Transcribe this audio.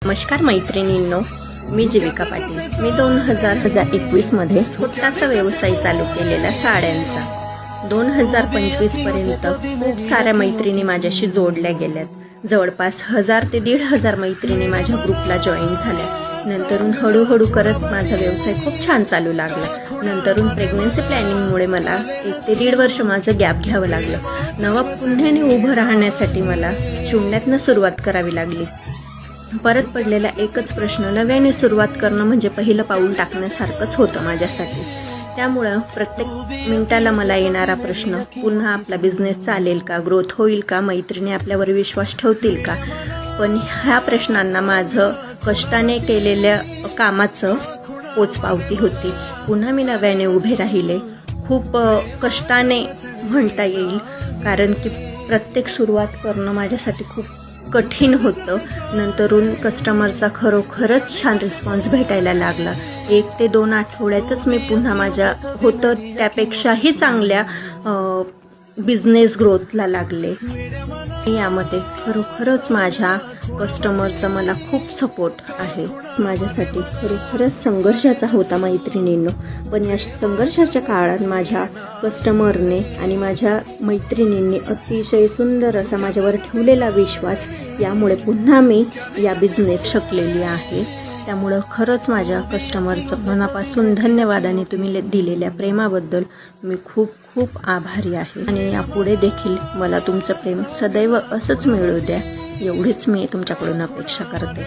नमस्कार मैत्रिणींनो, मी जीविका पाटील। मी 2021 मध्ये छोटासा व्यवसाय चालू केलेला साड्यांचा। 2025 पर्यंत खूप साऱ्या मैत्रिणी माझ्याशी जोडल्या गेल्यात। जवळपास 1000 ते 1500 मैत्रिणी माझ्या ग्रुपला जॉईन झाल्या। नंतरून हळूहळू करत माझा व्यवसाय खूप छान चालू लागला। नंतरून प्रेग्नन्सी प्लॅनिंगमुळे मला 1 ते 1.5 वर्ष माझं गॅप घ्यावं लागलं। नवा पुन्हाने उभं राहण्यासाठी मला शून्यातनं सुरुवात करावी लागली। परत पडलेला एकच प्रश्न, नव्याने सुरुवात करणं म्हणजे पहिलं पाऊल टाकण्यासारखंच होतं माझ्यासाठी। त्यामुळं प्रत्येक मिनिटाला मला येणारा प्रश्न, पुन्हा आपला बिझनेस चालेल का, ग्रोथ होईल का, मैत्रिणी आपल्यावर विश्वास ठेवतील का। पण ह्या प्रश्नांना माझं कष्टाने केलेल्या कामाचं पोचपावती होती। पुन्हा मी नव्याने उभे राहिले, खूप कष्टाने म्हणता येईल, कारण की प्रत्येक सुरुवात करणं माझ्यासाठी खूप कठीण होतं। नंतरून कस्टमरचा खरोखरच छान रिस्पॉन्स भेटायला लागला। 1 ते 2 आठवड्यातच मी पुन्हा माझ्या होतं त्यापेक्षाही चांगल्या बिझनेस ग्रोथला लागले। यामध्ये खरोखरच माझ्या कस्टमरचा मला खूप सपोर्ट आहे। माझ्यासाठी खरोखरच संघर्षाचा होता मैत्रिणींनो, पण या संघर्षाच्या काळात माझ्या कस्टमरने आणि माझ्या मैत्रिणींनी अतिशय सुंदर असा माझ्यावर ठेवलेला विश्वास, यामुळे पुन्हा मी या बिझनेस शकलेली आहे। त्यामुळं खरंच माझ्या कस्टमरचं मनापासून धन्यवाद आणि तुम्ही दिलेल्या प्रेमाबद्दल मी खूप खूप आभारी आहे। आणि यापुढे देखील मला तुमचं प्रेम सदैव असंच मिळू द्या, एवढीच मी तुमच्याकडून अपेक्षा करते।